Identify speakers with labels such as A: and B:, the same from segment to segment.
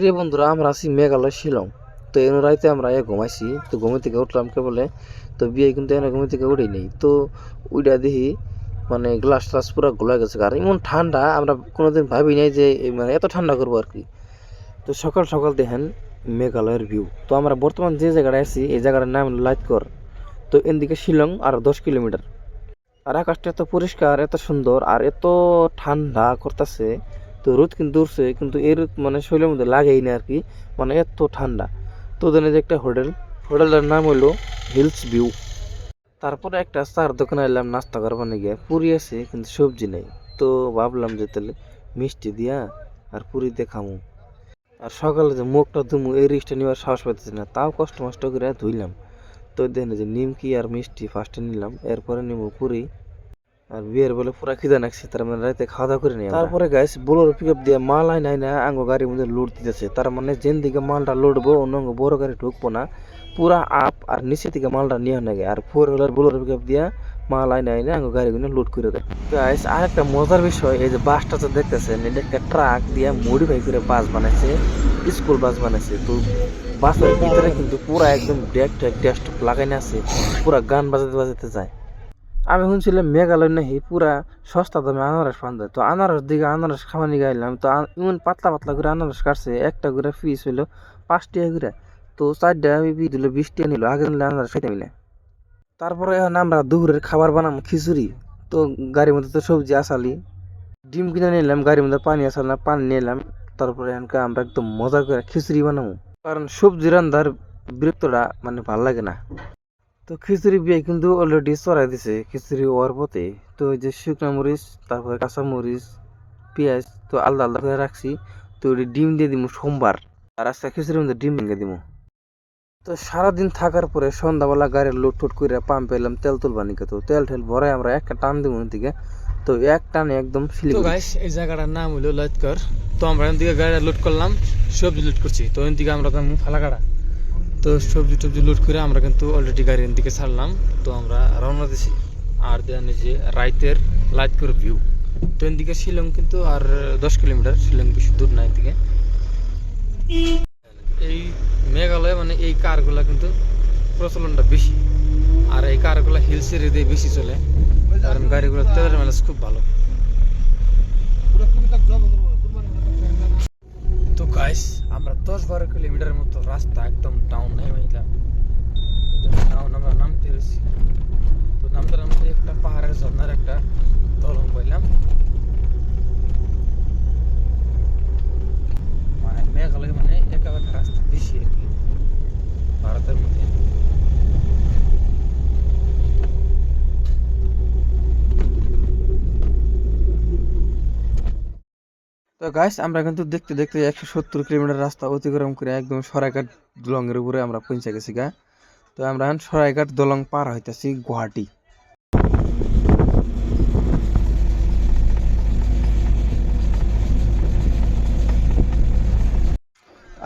A: প্রিয় বন্ধুরা, আমরা আছি মেঘালয় শিলং। তো এর রাইতে আমরা ঘুমাইছি, তো ঘুমে থেকে উঠলাম বলে। তো বিয়ে কিন্তু এনে ঘুমে থেকে উঠেই নেই। তো ওইটা দেখি মানে গ্লাস টাস পুরো গোলা গেছে। আর এমন ঠান্ডা আমরা কোনোদিন ভাবি নাই যে মানে এত ঠান্ডা করবো আর কি। তো সকাল সকাল দেখেন মেঘালয়ের ভিউ। তো আমরা বর্তমান যে জায়গায় আছি এই জায়গাটার নাম লাইটকর। তো এদিকে শিলং আর 10 কিলোমিটার। আর আকাশটা এত পরিষ্কার, এত সুন্দর, আর এত ঠান্ডা করতেছে। তো রোদ কিন্তু উঠছে, কিন্তু এই রোদ মানে শরীরের মধ্যে লাগেই না আর কি। মানে এত ঠান্ডা। তো ওখানে যে একটা হোটেলটার নাম হলো হিলস ভিউ। তারপরে একটা চার দোকানে এলাম নাস্তা করবার গিয়ে। পুরি আছে কিন্তু সবজি নেই। তো ভাবলাম যে তাহলে মিষ্টি দিয়া আর পুরি দিয়ে খামু। আর সকালে যে মুখটা ধুমু এই রিক্সটা নেওয়ার সাহস পাইতেছি না, তাও কষ্ট মষ্ট করে ধুইলাম। তো দেখেন যে নিমকি আর মিষ্টি ফার্স্টে নিলাম, এরপরে নিবো পুরি। আর বিয়ের বলে পুরা খিদা নাকছে, তার মানে রাতে খাওয়া দাওয়া করে নিই। তারপরে গাইস বোলেরো পিকআপ দিয়ে মাল আই না আঙ্গো গাড়ির মধ্যে লোড দিতেছে। তার মানে যেন দিকে মালটা লোডবো অন্য বড় গাড়ি ঢুকবো না, পুরা আপ আর নিচে থেকে মালটা নিয়ে নাগে। আর 4 হুইলার বোলেরো পিকআপ দিয়ে মাল আই না আঙ্গো গাড়িগুলো লোড করে দেয়। গাইস আর একটা মজার বিষয়, এই যে বাসটা তো দেখতেছেন, এটা একটা ট্রাক দিয়ে মডিফাই করে বাস বানাইছে, স্কুল বাস বানাইছে। তো বাসের ভিতরে কিন্তু পুরা একদম ডেক টেক ডেস্কটপ লাগাইনা আছে, পুরা গান বাজাতে বাজাতে যায়। আমি শুনছিলাম মেঘালয় নাকি পুরা সস্তা দামে আনারস পাওয়া যায়। তো আনারস দিকে আনারস খাওয়ানি গাইলাম। তো এমন পাতলা পাতলা করে আনারস কাটছে, একটা করে পিস হইলো 5 টাকা করে। তো 4টা আমি দিল 20 টাকা নিল। আগে নিলে আনারস খাইতাম না। তারপরে এখন আমরা দুপুরের খাবার বানাবো খিচুড়ি। তো গাড়ির মধ্যে তো সবজি আসালি, ডিম কিনে নিলাম, গাড়ির মধ্যে পানি আসাল না, পানি নিলাম। তারপরে এখানকার আমরা একদম মজা করে খিচুড়ি বানাবো, কারণ সবজি রান্নার বিরক্তটা মানে ভাল লাগে না। তো খিচুড়ি বিয়ে কিন্তু অলরেডি চড়াই দিছে খিচুড়ি হওয়ার পথে। তো ওই যে শুকনো মরিচ, তারপরে কাঁচা মরিচ, পেঁয়াজ তো আলাদা আলাদা করে রাখছি। তো ওই ডিম দিয়ে দিব সোমবার, আর আজকে খিচুড়ির মধ্যে ডিম ভেঙে দিব। তো সারাদিন থাকার পরে সন্ধ্যাবেলা গাড়ির লোড টোড করে পাম্প এলাম তেল তুলবা নিকে। তো তেল ঠেল ভরাই আমরা একটা টান দিব দিকে। তো এক টানে একদম
B: তো গাইস এই জায়গাটার নাম হলো লাইটকর। তো আমরা এদিকে গাড়ি লোড করলাম, সবজি লোড করছি। তো এদিকে আমরা তো ফালাকাটা। তো সবজি টবজি লোড করে আমরা কিন্তু অলরেডি গাড়ির দিকে ছাড়লাম। তো আমরা রওনা দিছি। আর দেন এই যে রাইতের লাইটকর ভিউ। তো এদিকে শিলং কিন্তু আর 10 কিলোমিটার, শিলং বেশি দূর না এদিকে। এই মেঘালয় মানে এই কারগুলা কিন্তু প্রচলনটা বেশি। আর এই কারগুলা হিলস এরিয়াতে বেশি চলে, কারণ গাড়িগুলো তেলের মাইলেজ খুব ভালো। তো গাইস আমরা 10-12 কিলোমিটার মতো রাস্তা একদম টাউন নেমেছিলাম। টাউন আমরা নামতে পেরেছি। তো নামতে নামতে একটা পাহাড়ের ঝর্ণার একটা দলং পাইলাম। মানে মেঘালয় মানে একা একা রাস্তা বেশি আর কি ভারতের মধ্যে। তো গাইস আমরা কিন্তু দেখতে দেখতে 170 কিলোমিটার রাস্তা অতিক্রম করে একদম সরাইঘাট দলংয়ের উপরে আমরা পৌঁছে গেছি গা। তো আমরা এখন সরাইঘাট দলং পার হইতেছি গুয়াহাটি।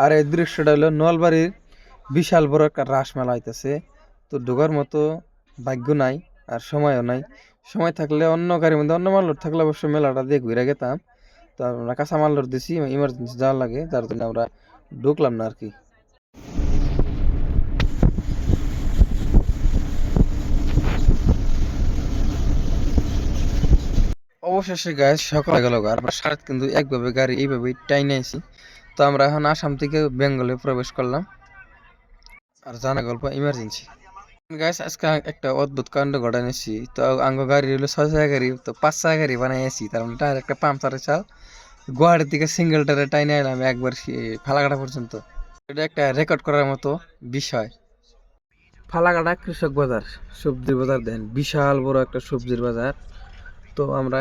B: আর এই দৃশ্যটা হলো নলবাড়ির বিশাল বড় একটা রাস মেলা হইতেছে। তো ঢোকার মতো ভাগ্য নাই আর সময়ও নাই। সময় থাকলে অন্য গাড়ির মধ্যে অন্য মাল থাকলে অবশ্য মেলাটা দিয়ে ঘুরে গেতাম। তো আমরা কাঁচা মাল দিছি, ইমার্জেন্সি যাওয়ার লাগে, যার জন্য আমরা ঢুকলাম না আর কি। অবশেষে গায়ে সকাল গেল আর আমরা সারাত কিন্তু একভাবে গাড়ি এইভাবে টাইনে আছি। তো আমরা এখন আসাম থেকে বেঙ্গলে প্রবেশ করলাম। আর জানা গল্প ইমার্জেন্সি গাইস, আজকে একটা অদ্ভুত কাণ্ড ঘটাইছি। তো আঙ্গ গাড়ি হলো 6 চাকা গাড়ি, তো 5 চাকা গাড়ি বানাইছি। তার মানে টায়ার একটা পাম্পচারের চাল গুয়াহাটির দিকে সিঙ্গেল টায়ারে টাইনে এলাম একবার ফালাকাটা পর্যন্ত। এটা একটা রেকর্ড করার মতো বিষয়। ফালাকাটা কৃষক বাজার, সবজির বাজার দেন, বিশাল বড় একটা সবজির বাজার। তো আমরা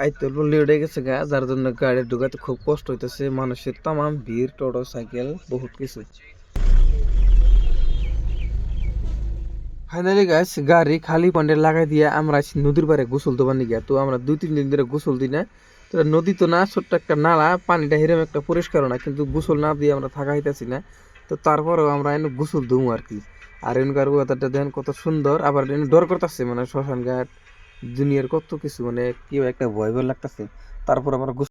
B: আইতে লেট হয়ে গেছে গা, যার জন্য গাড়ি ঢুকাতে খুব কষ্ট হইতেছে। মানুষের তামাম ভিড়, টোটো সাইকেল বহুত কিছু। ফাইনালি গাইস গাড়ি খালি পয়েন্টে লাগাই দিয়ে আমরা নদীর পাড়ে গোসল দেবার নিয়ে। তো আমরা 2-3 দিন ধরে গোসল দিই না। তো নদী তো না, ছোট্ট একটা নালা, পানিটা হিরম একটা পরিষ্কার না, কিন্তু গোসল না দিয়ে আমরা থাকা হইতেছি না। তো তারপরেও আমরা এনে গোসল দুমু আর কি। আর এনকার ওয়েদারটা দেখেন কত সুন্দর। আবার এনে ডর করতেছে, মানে শ্মশান ঘাট দুনিয়ার কত কিছু, মানে কি একটা ভয় ভয় লাগতেছে। তারপর আমরা